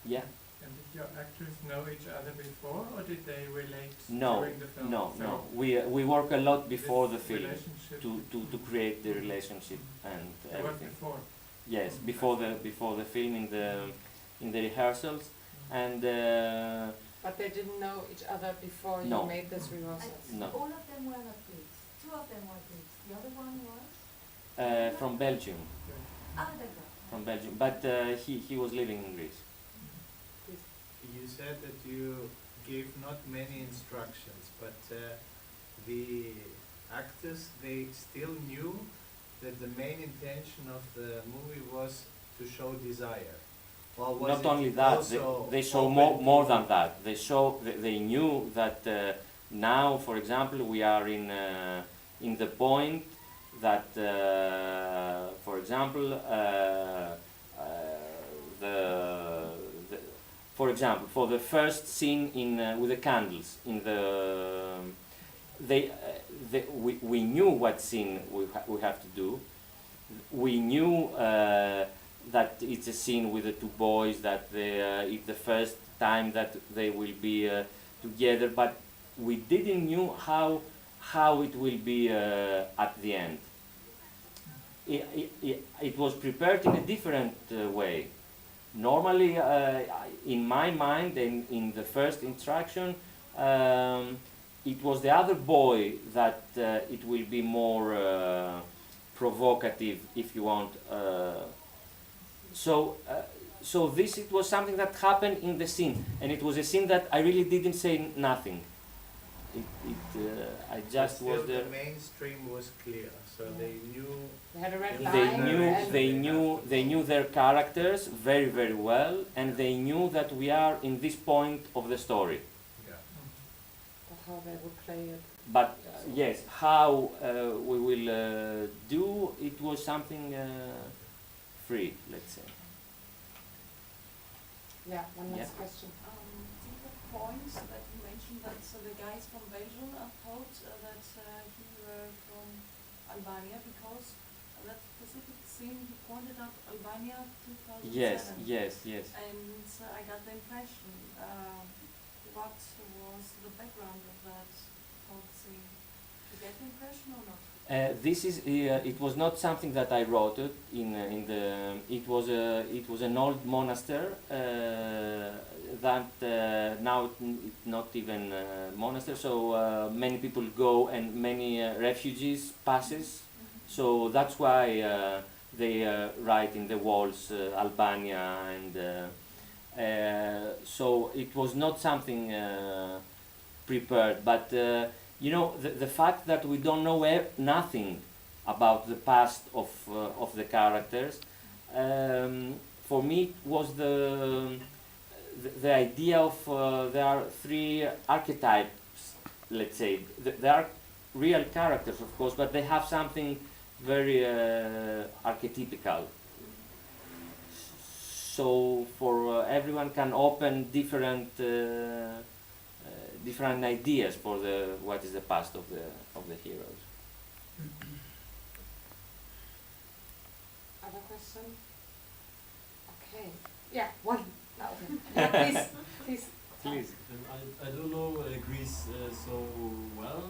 Yeah. And did your actors know each other before, or did they relate No, during the film? no, So no. We work a lot before the this film relationship to create the relationship and It was everything. before. Yes, before the film in the rehearsals, and But they didn't know each other before No. you made this rehearsal. No. All of them were not Greeks. Two of them were Greeks. The other one was? from Belgium, Ah, d'accord. from Belgium. But he was living in Greece. You said that you gave not many instructions, but the actors, they still knew that the main intention of the movie was to show desire. Or was Not it only that, also they show open more to- than that. They knew that now, for example, we are in the point that, for example, for example, for the first scene in with the candles in the, we knew what scene we have to do. We knew that it's a scene with the two boys, that it's the first time that they will be together, but we didn't knew how it will be at the end. It was prepared in a different way. Normally, in my mind, and in the first instruction, it was the other boy that it will be more provocative, if you want. So this, it was something that happened in the scene, and it was a scene that I really didn't say nothing. I just Still was there. the mainstream was clear, so they knew. They had a red They line. They knew their characters very, very well, and they knew that we are in this point of the story. Yeah. But how they would play it. But yes, how we will do it was something free, let's say. Yeah, one last Yeah. question. To the point that you mentioned that the guys from Belgium are told that he were from Albania because that specific scene he pointed out Albania 2007. Yes. And I got the impression, what was the background of that whole scene? Did you get the impression or not? This is it was not something that I wrote it in the. It was an old monastery that now it's not even a monastery. So many people go and many refugees passes. So that's why they write in the walls Albania, and so it was not something prepared, but. You know, the fact that we don't know nothing about the past of the characters, for me it was the idea of there are three archetypes, let's say. They are real characters, of course, but they have something very archetypical. So for everyone can open different different ideas for what is the past of the heroes. Other question? Okay. Yeah, one. No, okay. Yeah, please. Please. I don't know Greece so well,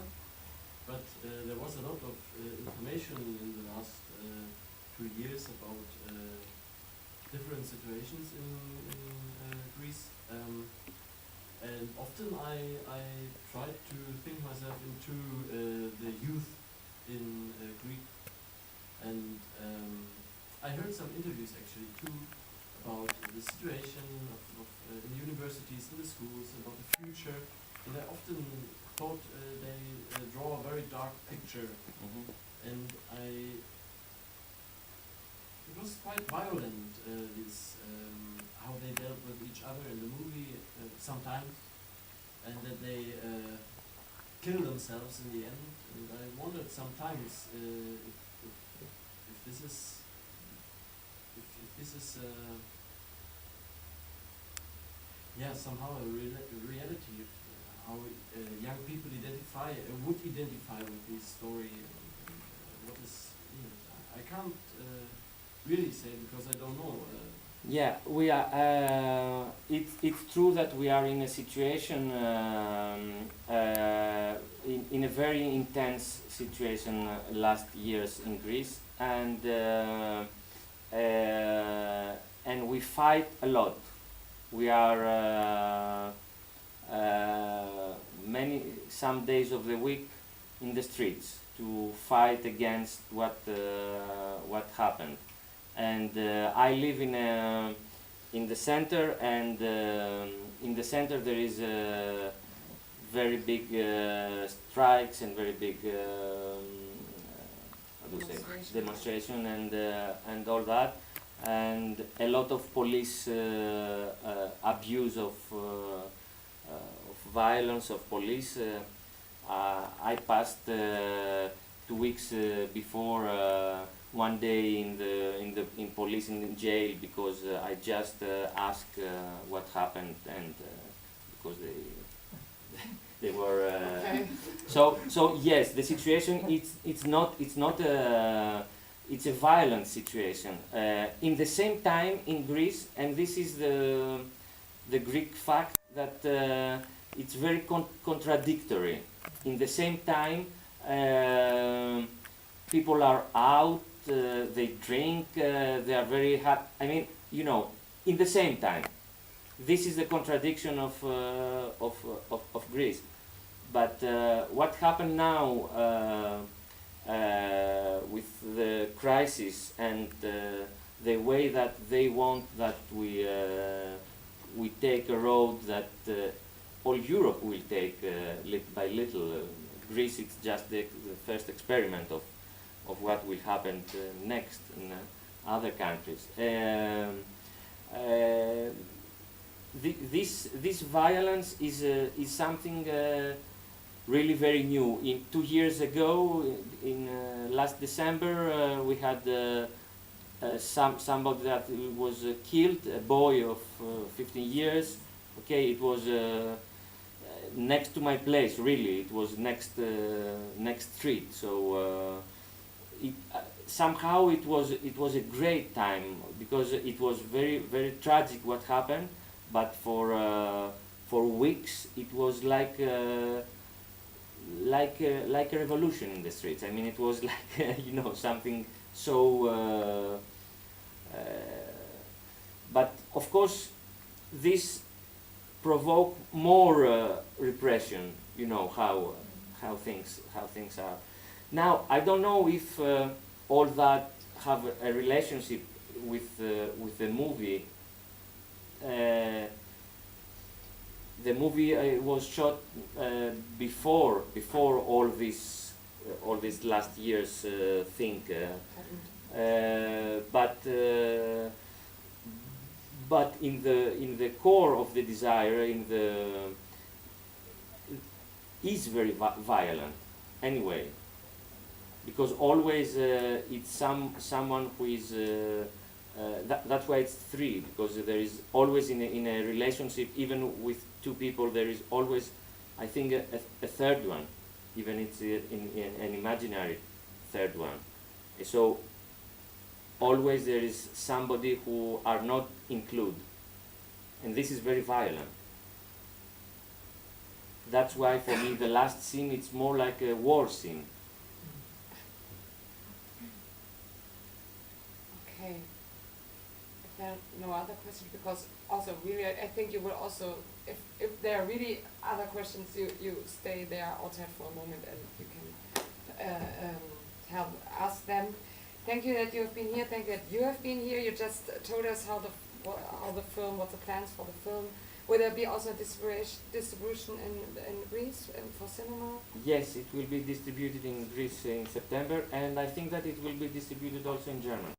but there was a lot of information in the last 2 years about different situations in Greece. And often I try to think myself into the youth in Greek, and I heard some interviews actually too about the situation of in the universities, in the schools, about the future, and I often thought they draw a very dark picture, and it was quite violent, this how they dealt with each other in the movie sometimes, and that they kill themselves in the end. And I wondered sometimes if this is somehow a reality of how young people would identify with this story. What is I can't really say because I don't know. Yeah, we are. It's true that we are in a situation, in a very intense situation last years in Greece, and we fight a lot. We are some days of the week in the streets to fight against what happened. And I live in the center, and in the center there is very big strikes and very big how do you say, demonstration and all that, and a lot of police abuse of violence of police. I passed 2 weeks before. One day in police in jail because I just asked what happened, and because they were Okay. so yes, the situation it's not it's a violent situation. In the same time in Greece, and this is the Greek fact that it's very contradictory. In the same time, people are out. They drink, they are very happy. I mean, in the same time. This is the contradiction of Greece. But what happened now with the crisis and the way that they want that we take a road that all Europe will take little by little. Greece is just the first experiment of what will happen next in other countries. This violence is something really very new. 2 years ago, in last December, we had somebody that was killed, a boy of 15 years. Okay, it was next to my place. Really, it was next street. So. Somehow it was a great time because it was very very tragic what happened, but for weeks it was like a revolution in the streets. I mean, it was like something so. But of course, this provoked more repression. You know how things are. Now, I don't know if all that have a relationship with the movie. The movie was shot before all this last year's thing. But in the core of the desire, is very violent anyway. Because always it's someone who is that's why it's three, because there is always in a relationship, even with two people, there is always, I think, a third one, even it's in an imaginary third one. So always there is somebody who are not included, and this is very violent. That's why for me the last scene, it's more like a war scene. Okay. If there are no other questions, because also really I think you will also, if there are really other questions, you stay there outside for a moment and you can help ask them. Thank you that you have been here. Thank you that you have been here. You just told us how the film, what the plans for the film. Will there be also distribution in Greece for cinema? Yes, it will be distributed in Greece in September, and I think that it will be distributed also in Germany.